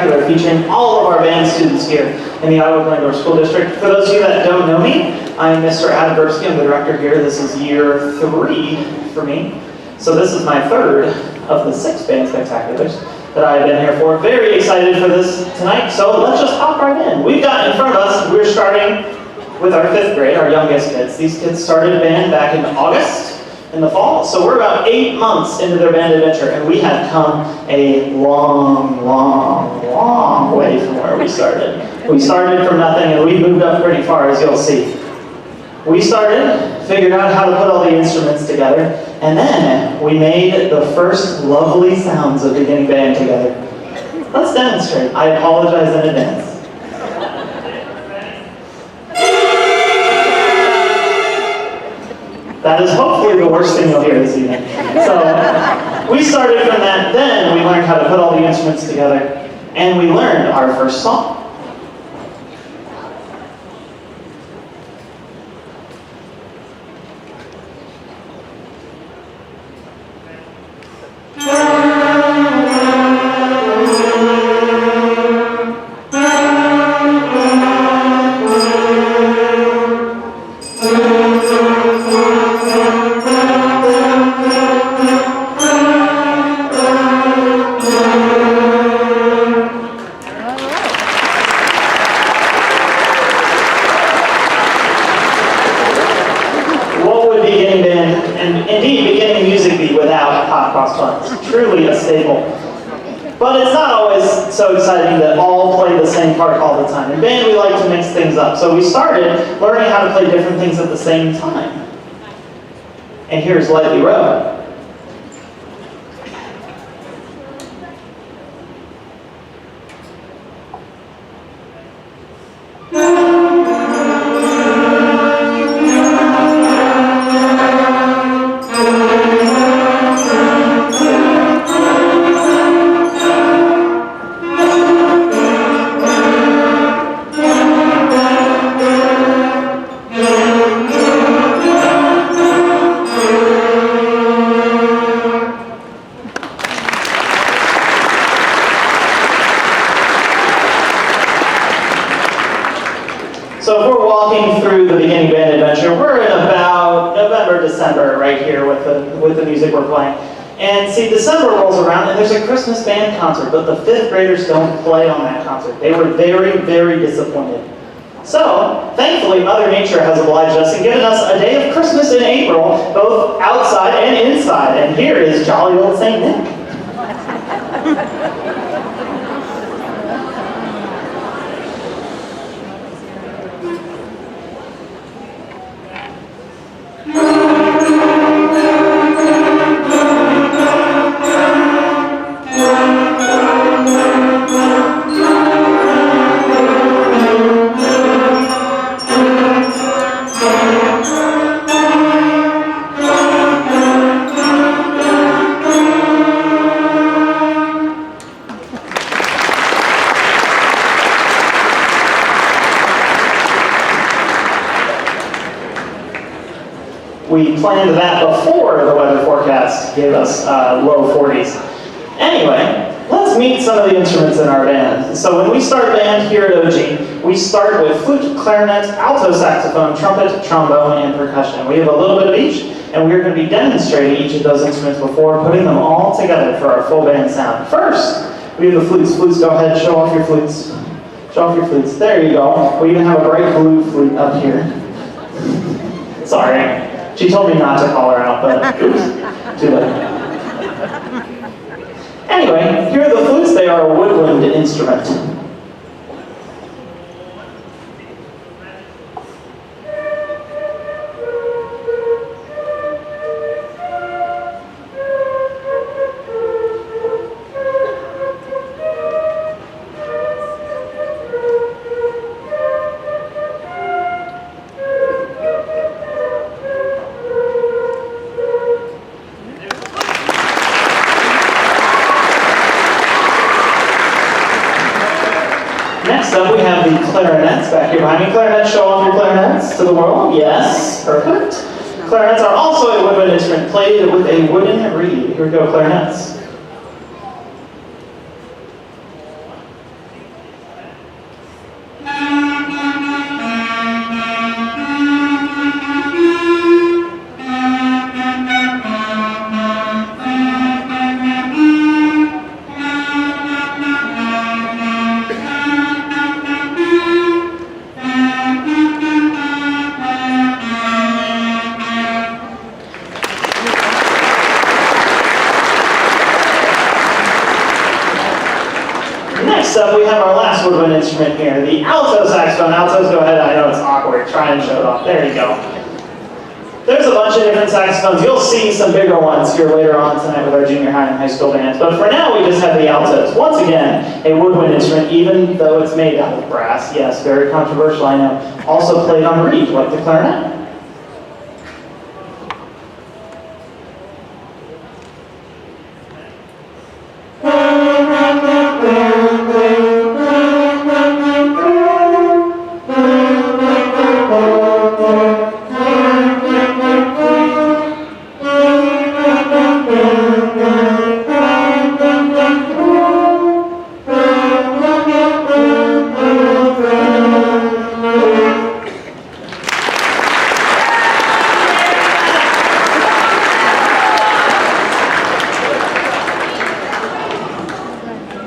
Spectacular featuring all of our band students here in the Ottawa-Glandorf School District. For those of you that don't know me, I'm Mr. Verbsky. I'm the director here. This is year 3 for me. So this is my 3rd of the 6 band spectaculars that I've been here for. Very excited for this tonight, so let's just hop right in. We've got in front of us, we're starting with our 5th grade, our youngest kids. These kids started a band back in August, in the fall, so we're about 8 months into their band adventure, and we have come a long, long, long way from where we started. We started from nothing, and we moved up pretty far, as you'll see. We started, figured out how to put all the instruments together, and then we made the first lovely sounds of beginning band together. Let's demonstrate. I apologize in advance. That is hopefully the worst thing you'll hear this evening. So, we started from that, then we learned how to put all the instruments together, and we learned our first song. Truly a staple. But it's not always so exciting to all play the same part all the time. In band, we like to mix things up. So we started learning how to play different things at the same time. And here's Lightly Row. So if we're walking through the beginning band adventure, we're in about November, December right here with the music we're playing. And see, December rolls around and there's a Christmas band concert, but the 5th graders don't play on that concert. They were very, very disappointed. So, thankfully, Mother Nature has obliged us and given us a day of Christmas in April, both outside and inside. And here is jolly old St. Nick. We planned that before the weather forecast gave us low 40s. Anyway, let's meet some of the instruments in our band. So when we start band here at OG, we start with flute, clarinet, alto saxophone, trumpet, trombone, and percussion. We have a little bit of each, and we're going to be demonstrating each of those instruments before putting them all together for our full band sound. First, we have the flutes. Flutes, go ahead, show off your flutes. Show off your flutes. There you go. We even have a bright blue flute up here. Sorry. She told me not to call her out, but oops, too late. Anyway, here are the flutes. They are a woodwind instrument. Next up, we have the clarinets back here behind me. Clarinets, show off your clarinets to the world. Yes, perfect. Clarinets are also a woodwind instrument played with a wooden reed. Here we go, clarinets. instrument here, the alto saxophone. Altos, go ahead. I know it's awkward. Try and show it off. There you go. There's a bunch of different saxophones. You'll see some bigger ones here later on tonight with our junior high and high school bands. But for now, we just have the altos. Once again, a woodwind instrument, even though it's made out of brass. Yes, very controversial, I know. Also played on reed, like the clarinet.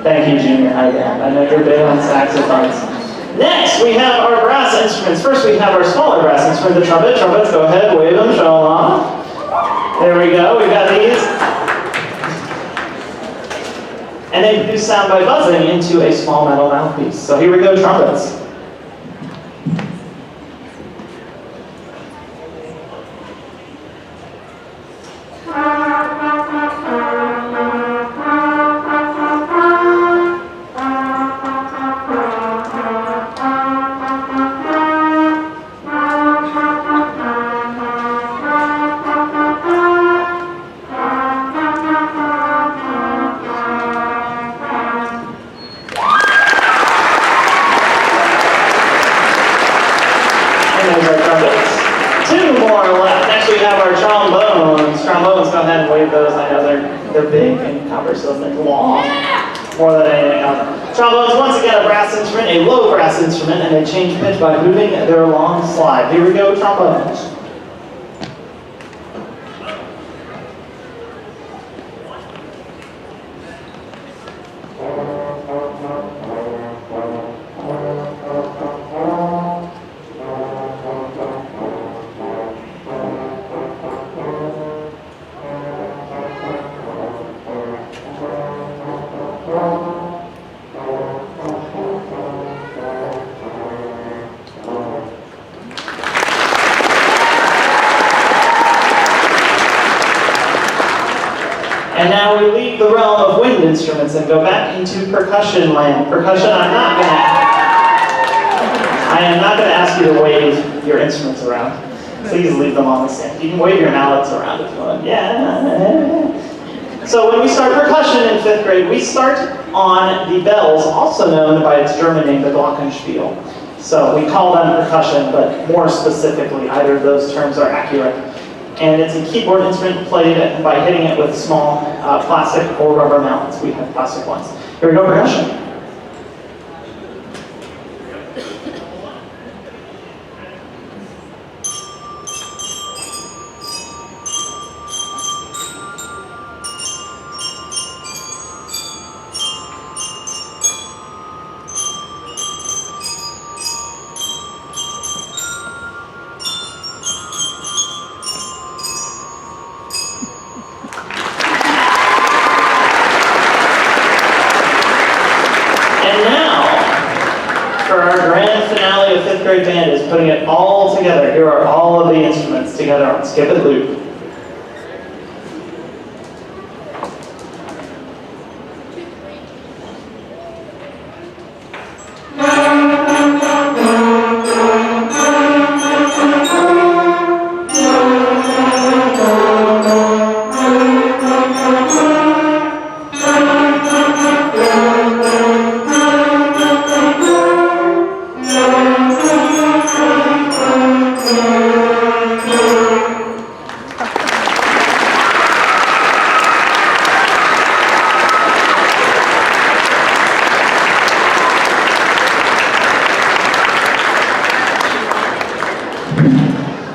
Thank you, junior high band. I know you're big on saxophones. Next, we have our brass instruments. First, we have our smaller brass instrument, the trumpet. Trumpets, go ahead, wave them, show them off. There we go, we've got these. And they produce sound by buzzing into a small metal mouthpiece. So here we go, trumpets. They're big and copper, so they're long, more than anything else. Trombones, once again, a brass instrument, a low brass instrument, and they change pitch by moving their long slide. Here we go, trombones. And now we leave the realm of wind instruments and go back into percussion land. Percussion, I am not gonna ask you to wave your instruments around. Please leave them on the stand. You can wave your mallets around if you want. Yeah. So when we start percussion in 5th grade, we start on the bells, also known by its German name, the glockenspiel. So we call them percussion, but more specifically, either of those terms are accurate. And it's a keyboard instrument played by hitting it with small plastic or rubber mallets. We have plastic ones. Here we go, percussion. Band is putting it all together. Here are all of the instruments together on Skip It Loop.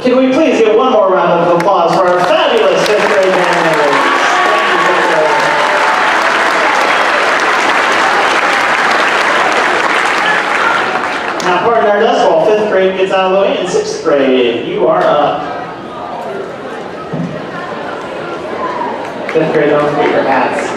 Can we please give one more round of applause for our fabulous 5th grade band members? Now, pardon our dust while 5th grade gets out of the way in 6th grade. You are up. 5th grade, don't forget your hats.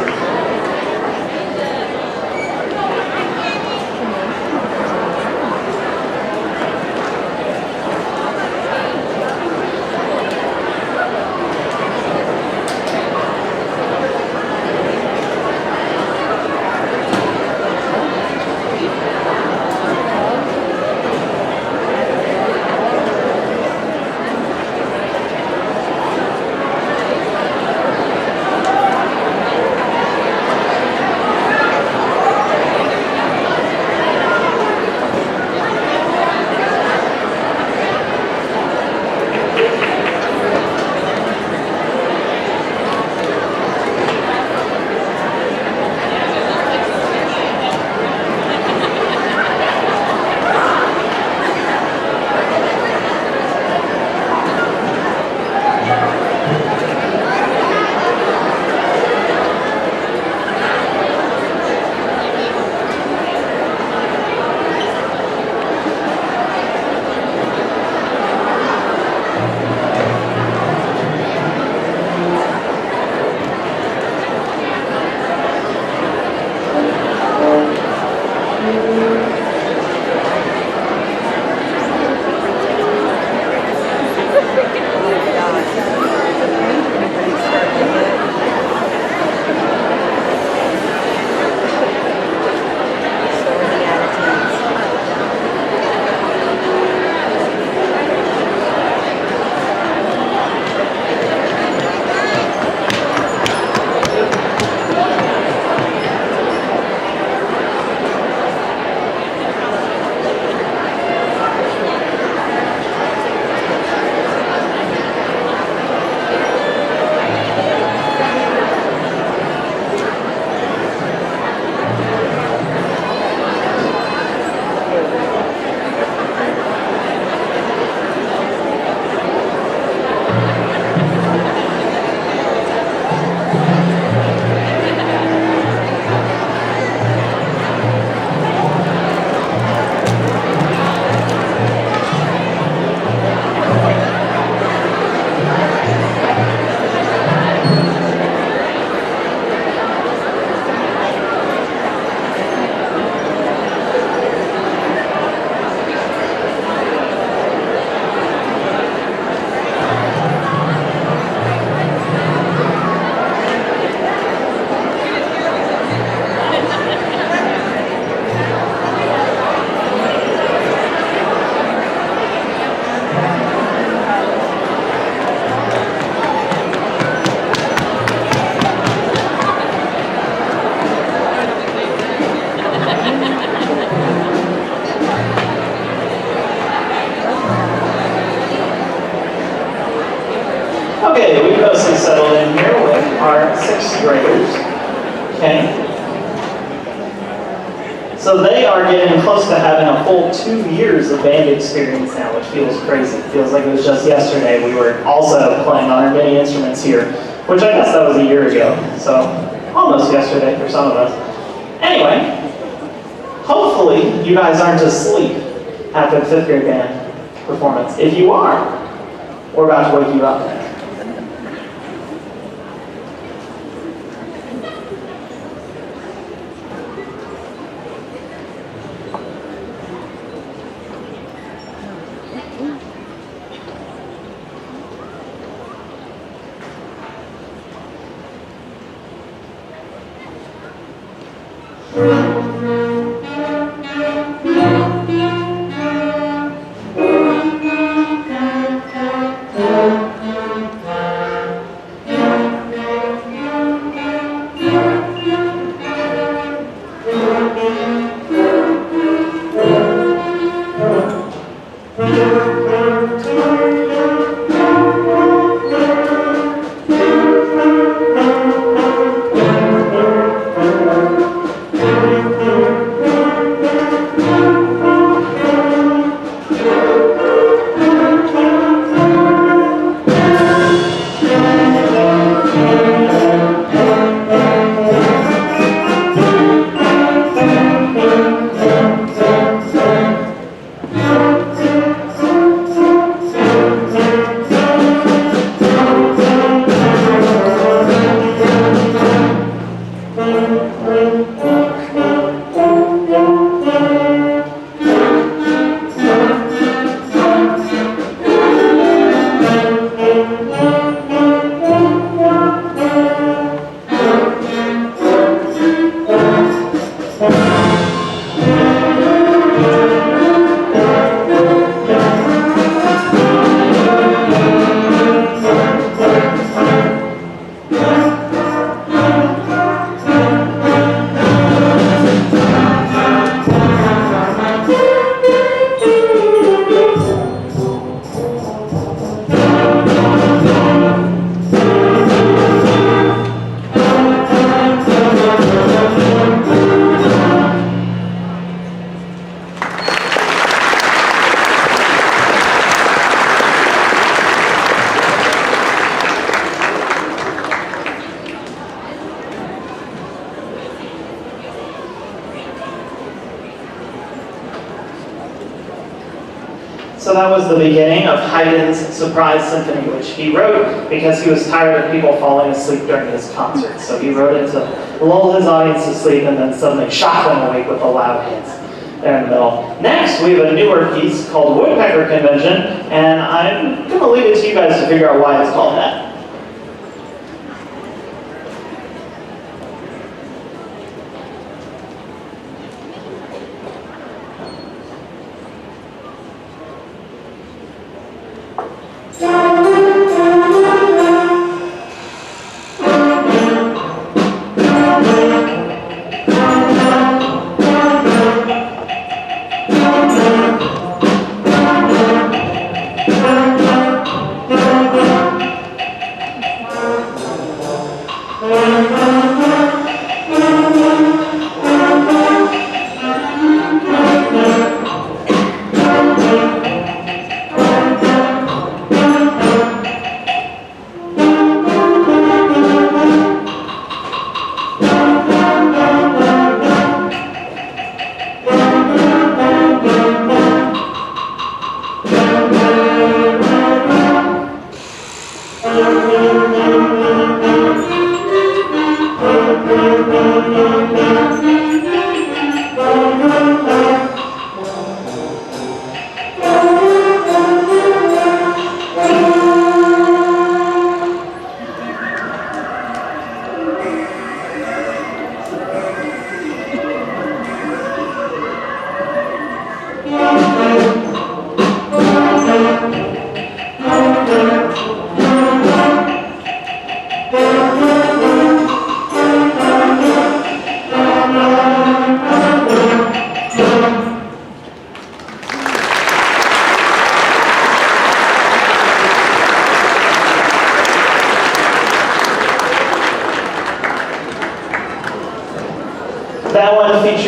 settled in here with our 6th graders. Okay. So they are getting close to having a full 2 years of band experience now, which feels crazy. It feels like it was just yesterday we were also playing on our mini instruments here, which I guess that was a year ago. So almost yesterday for some of us. Anyway, hopefully you guys aren't asleep after the 5th grade band performance. If you are, we're about to wake you up. So that was the beginning of Haydn's Surprise Symphony, which he wrote because he was tired of people falling asleep during his concerts. So he wrote it to lull his audience to sleep and then suddenly shock them awake with the loud hits there in the middle. Next, we have a newer piece called Woodpecker Convention, and I'm going to leave it to you guys to figure out why it's called that.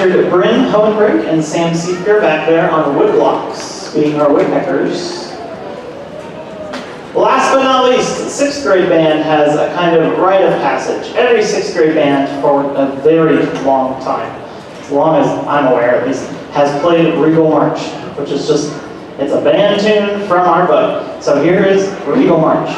featured Bryn Hohenbrink and Sam Seeker back there on the wood blocks, being our woodpeckers. Last but not least, 6th grade band has a kind of rite of passage. Every 6th grade band for a very long time, as long as I'm aware at least, has played Regal March, which is just, it's a band tune from our book. So here is Regal March.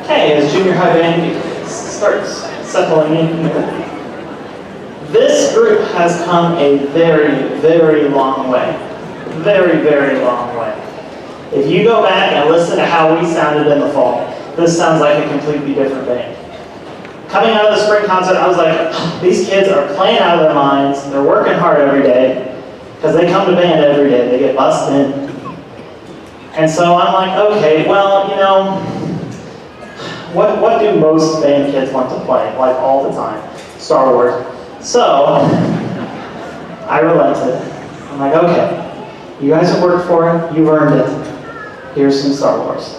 Okay, as junior high band starts settling in here, this group has come a very, very long way. Very, very long way. If you go back and listen to how we sounded in the fall, this sounds like a completely different band. Coming out of the spring concert, I was like, these kids are playing out of their minds, they're working hard every day, because they come to band every day, they get bussed in. And so I'm like, okay, well, you know, what do most band kids want to play, like all the time? Star Wars. So, I relented. I'm like, okay, you guys have worked for it, you've earned it. Here's some Star Wars.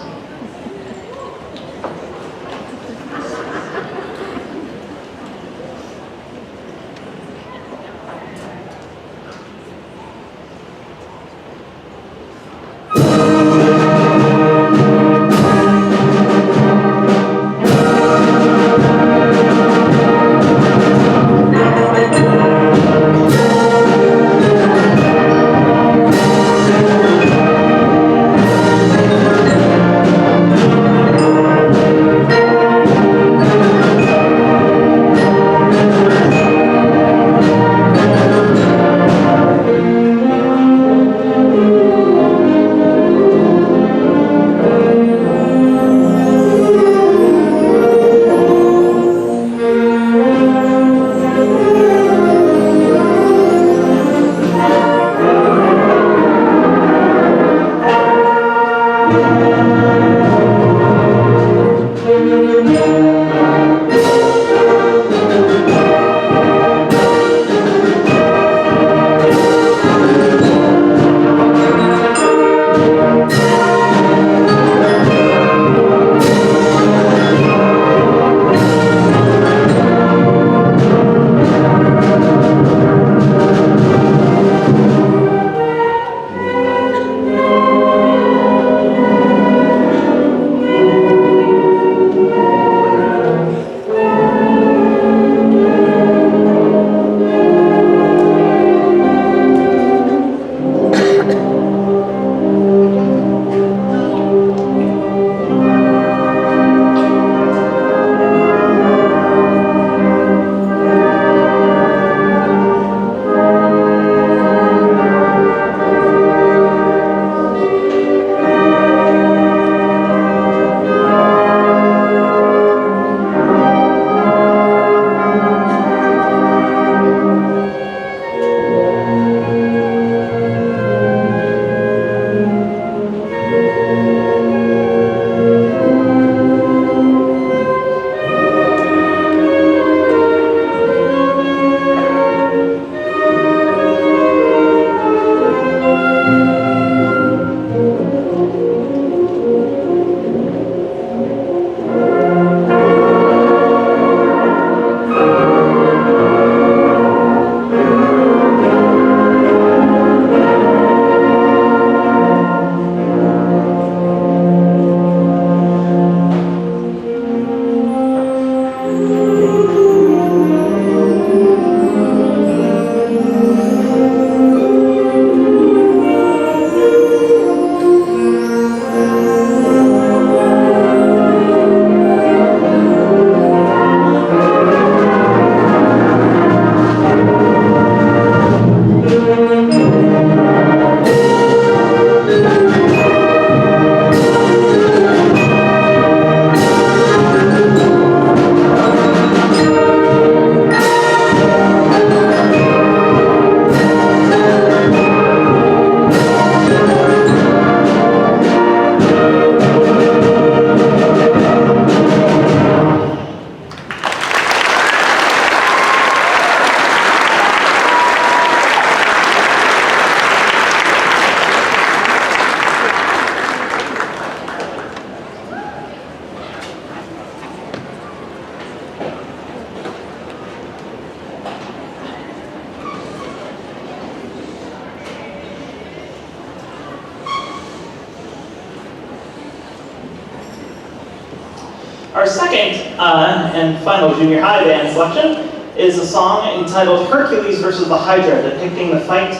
Our second and final junior high band selection is a song entitled Hercules versus the Hydra, depicting the fight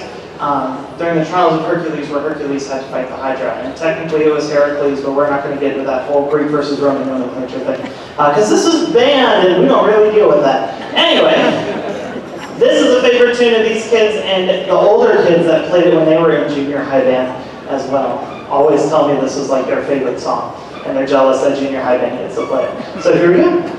during the trials of Hercules where Hercules had to fight the Hydra. And technically it was Hercules, but we're not going to get into that whole Greek versus Roman nomenclature thing. Because this is band and we don't really deal with that. Anyway, this is a favorite tune of these kids and the older kids that played it when they were in junior high band as well. Always tell me this is like their favorite song. And they're jealous that junior high band gets to play it. So here we go.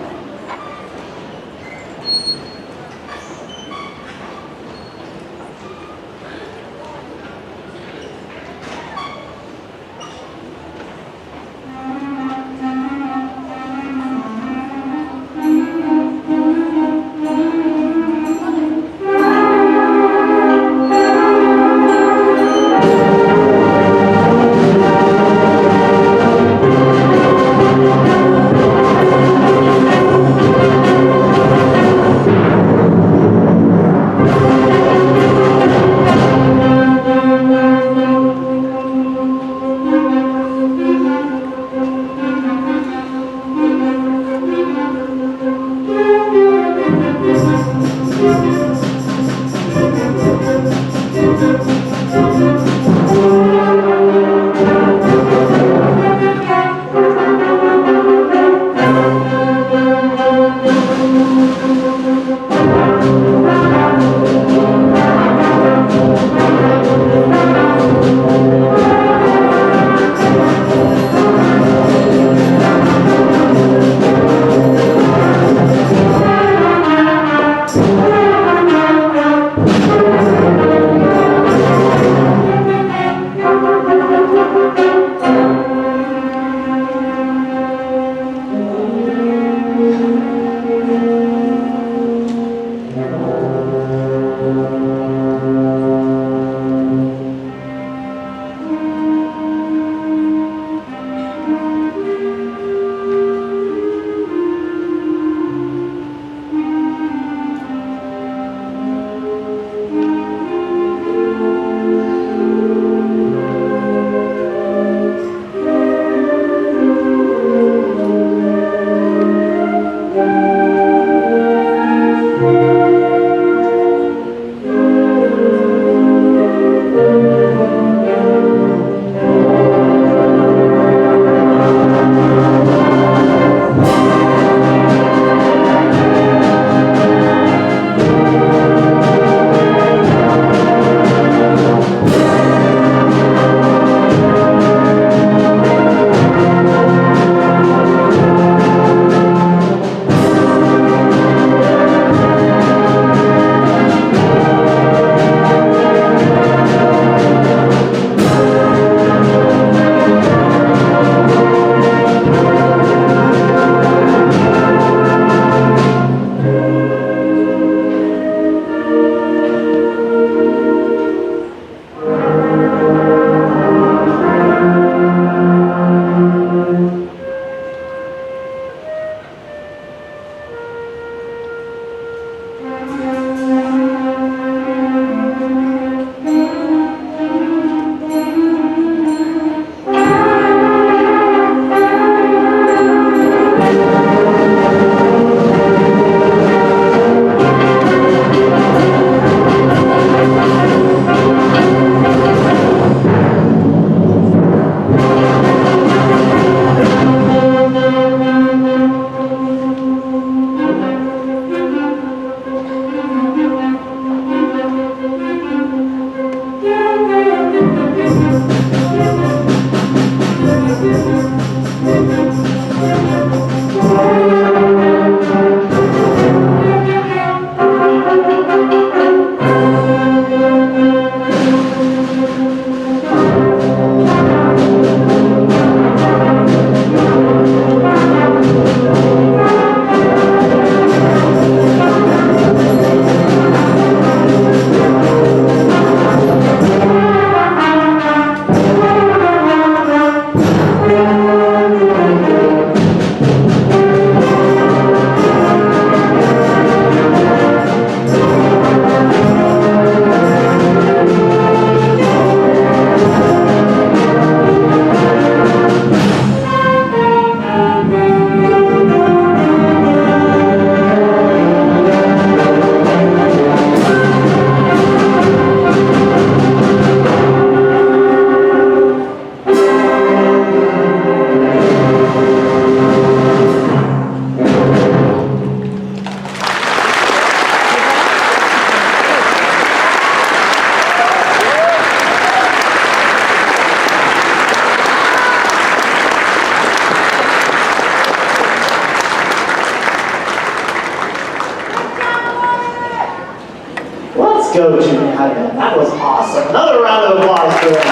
Let's go, junior high band. That was awesome. Another round of applause for them.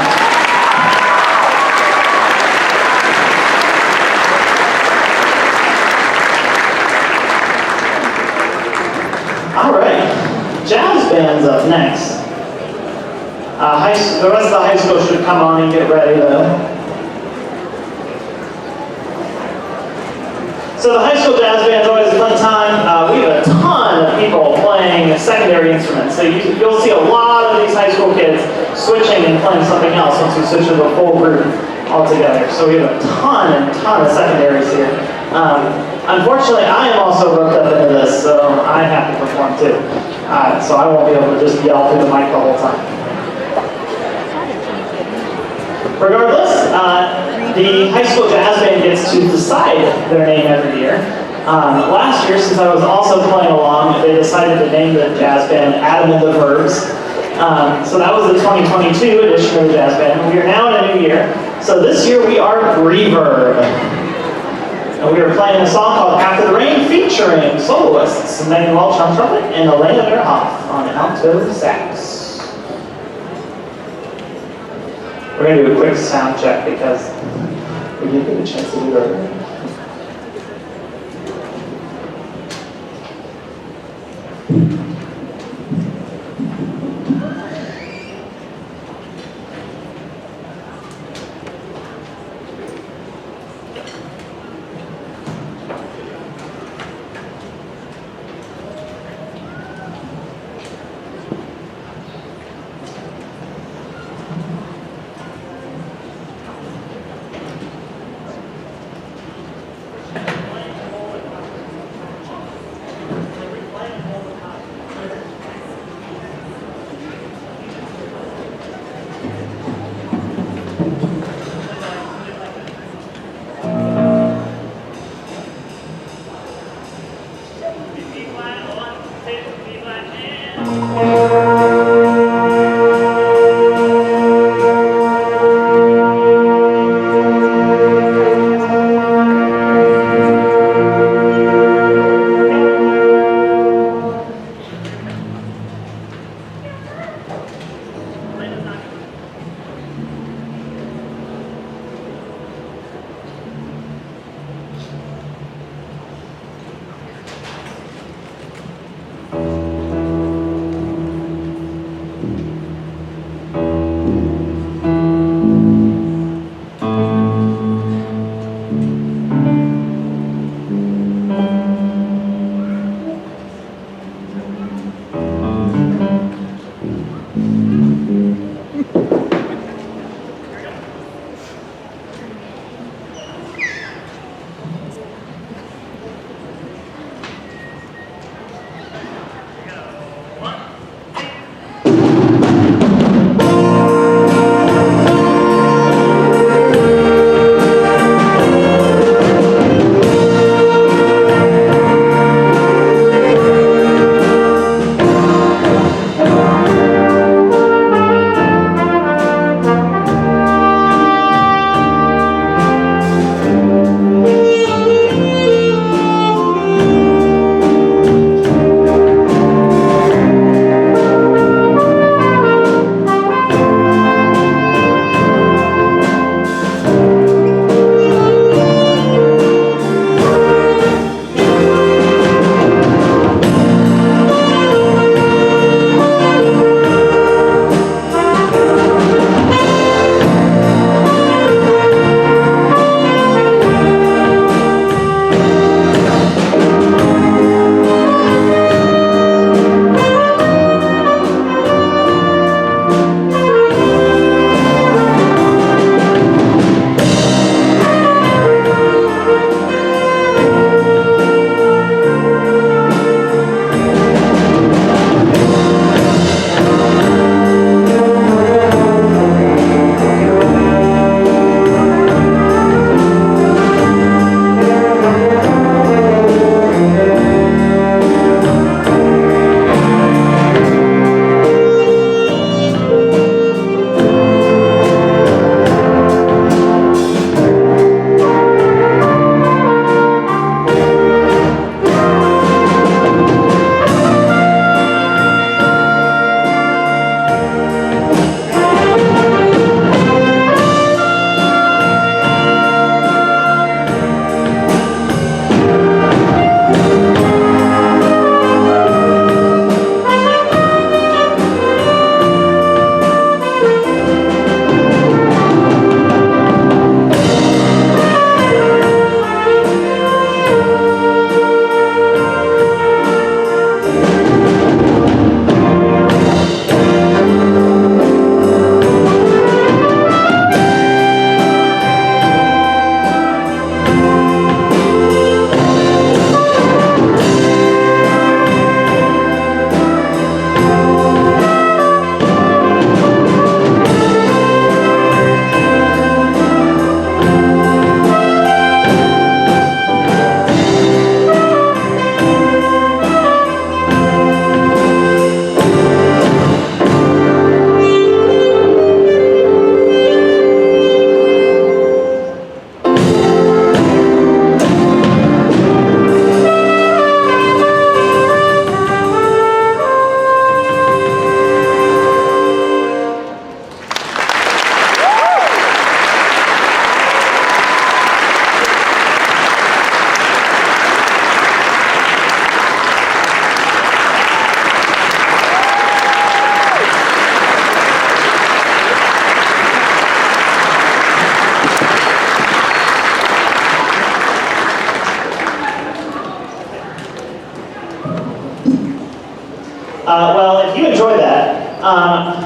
All right, jazz band's up next. The rest of the high school should come on and get ready though. So the high school jazz band's always a fun time. We have a ton of people playing secondary instruments. So you'll see a lot of these high school kids switching and playing something else once we switch to the full group altogether. So we have a ton of secondaries here. Unfortunately, I am also roped up into this, so I have to perform too. So I won't be able to just yell through the mic the whole time. Regardless, the high school jazz band gets to decide their name every year. Last year, since I was also playing along, they decided to name the jazz band Adam and the Verbs. So that was the 2022 edition of the jazz band. We are now in a new year. So this year we are Reverb. And we are playing a song called After the Rain featuring soloists Megan Welch on trumpet and Elena Verhoff on alto sax. We're going to do a quick sound check because we didn't get a chance to do that earlier.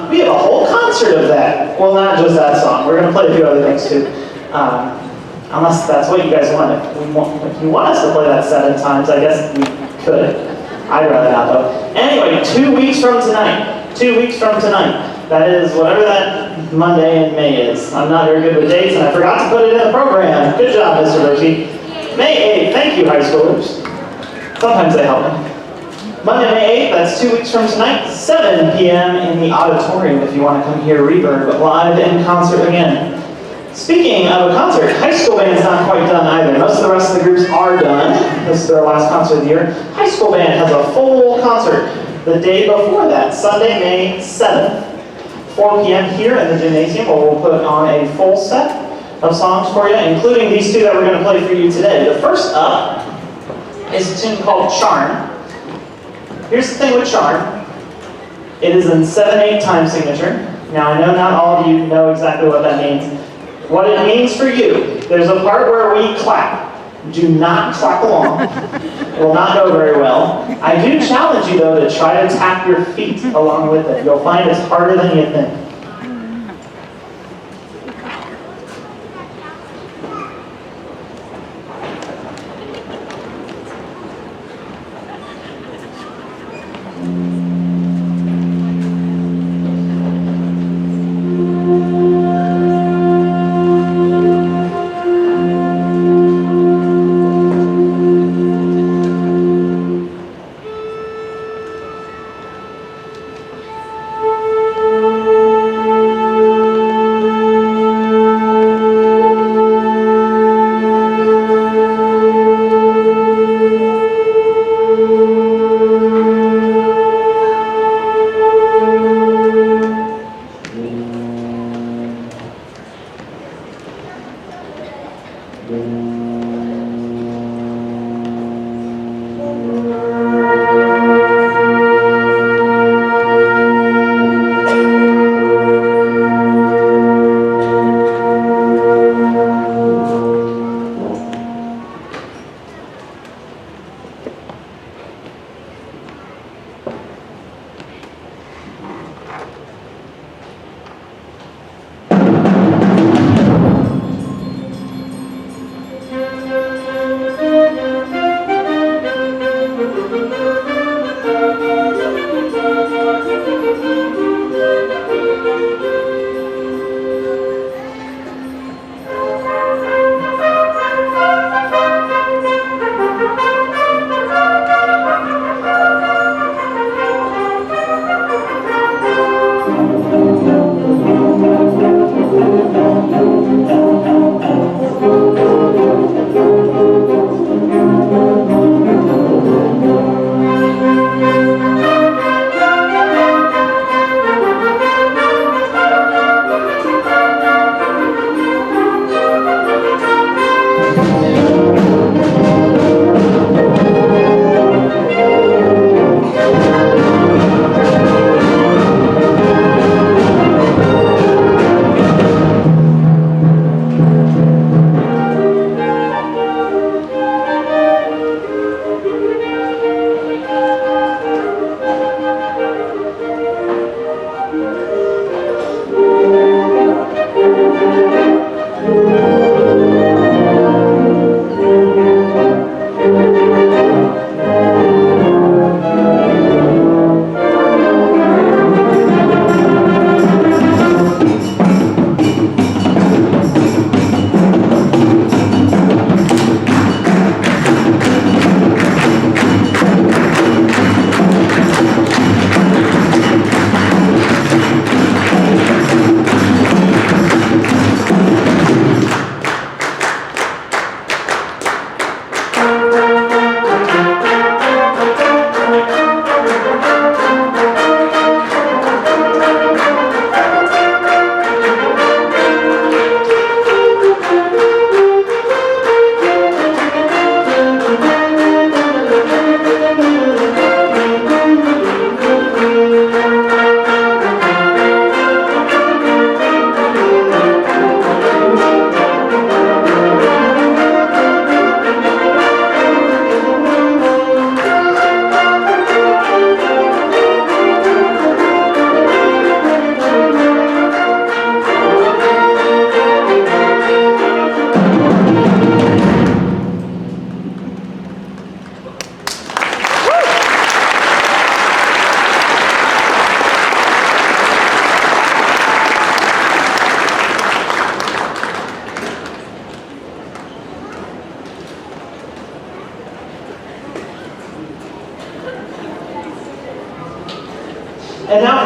We have a whole concert of that. Well, not just that song. We're going to play a few other things too. Unless that's what you guys want. If you want us to play that 7 times, I guess we could. I'd rather not though. Anyway, 2 weeks from tonight. 2 weeks from tonight. That is whatever that Monday in May is. I'm not very good with dates, and I forgot to put it in the program. Good job, Mr. Verbsky. May 8th. Thank you, high schoolers. Sometimes they help me. Monday, May 8th, that's 2 weeks from tonight, 7 p.m. in the auditorium if you want to come hear Reverb live in concert again. Speaking of a concert, high school band's not quite done either. Most of the rest of the groups are done. This is their last concert of the year. High school band has a full concert the day before that, Sunday, May 7th. 4 p.m. here in the gymnasium, where we'll put on a full set of songs for you, including these 2 that we're going to play for you today. The first up is a tune called Charm. Here's the thing with Charm. It is in 7/8 time signature. Now, I know not all of you know exactly what that means. What it means for you, there's a part where we clap. Do not clap along. It will not go very well. I do challenge you, though, to try to tap your feet along with it. You'll find it's harder than you think.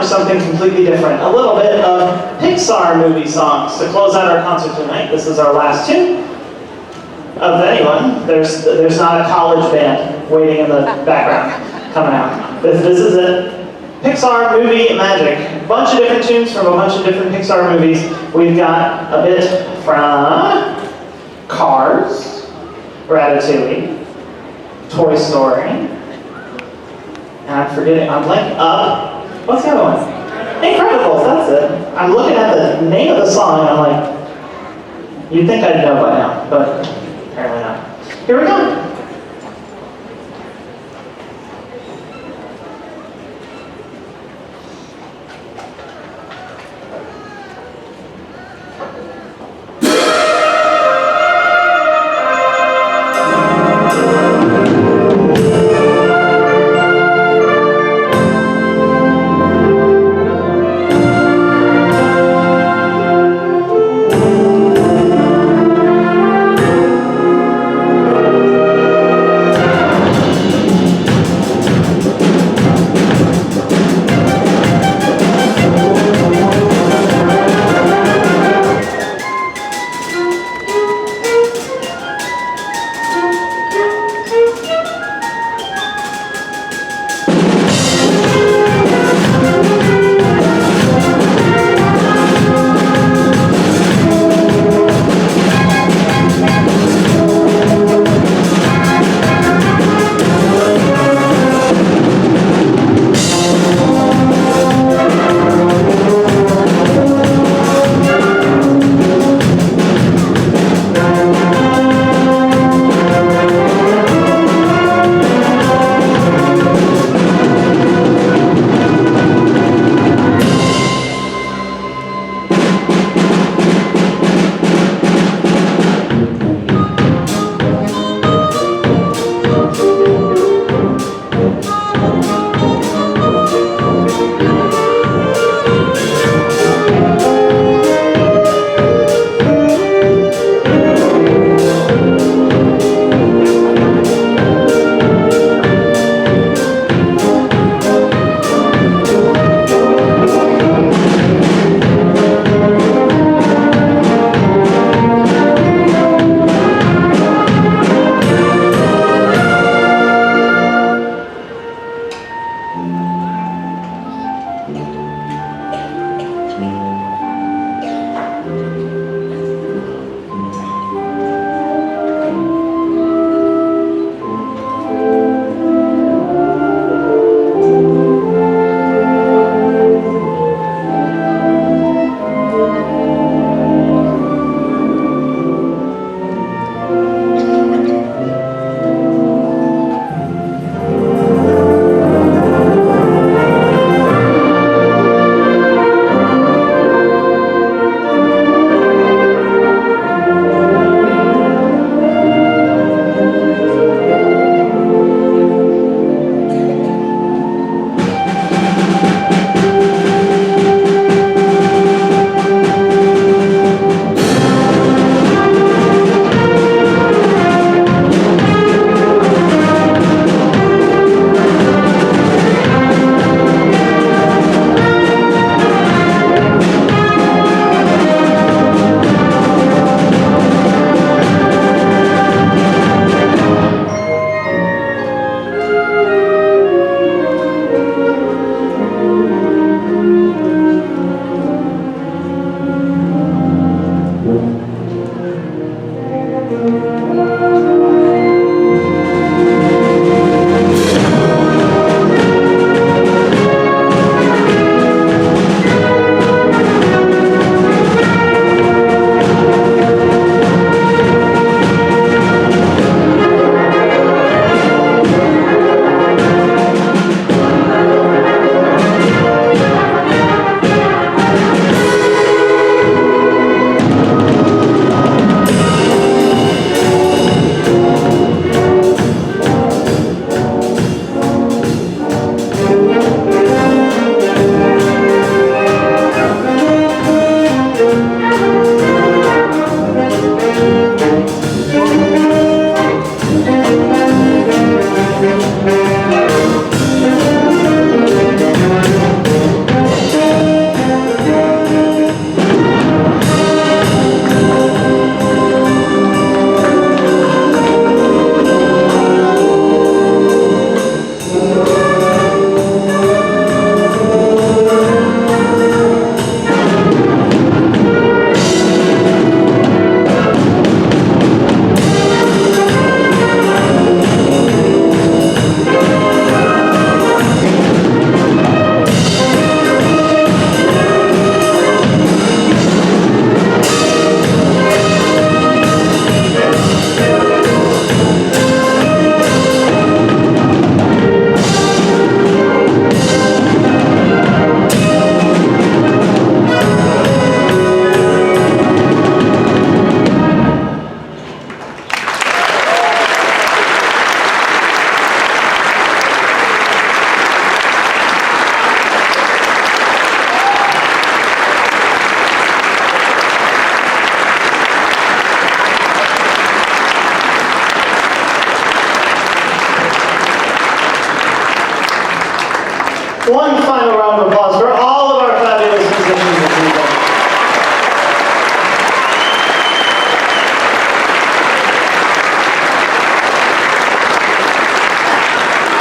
something completely different. A little bit of Pixar movie songs to close out our concert tonight. This is our last tune. Of anyone, there's not a college band waiting in the background coming out. This is it. Pixar movie magic. A bunch of different tunes from a bunch of different Pixar movies. We've got a bit from Cars, Ratatouille, Toy Story, and I'm forgetting, I'm like, what's the other one? Incredibles, that's it. I'm looking at the name of the song and I'm like, you'd think I'd know by now, but apparently not. Here we go.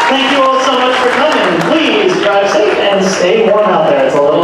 Thank you all so much for coming. Please drive safe and stay warm out there. It's a little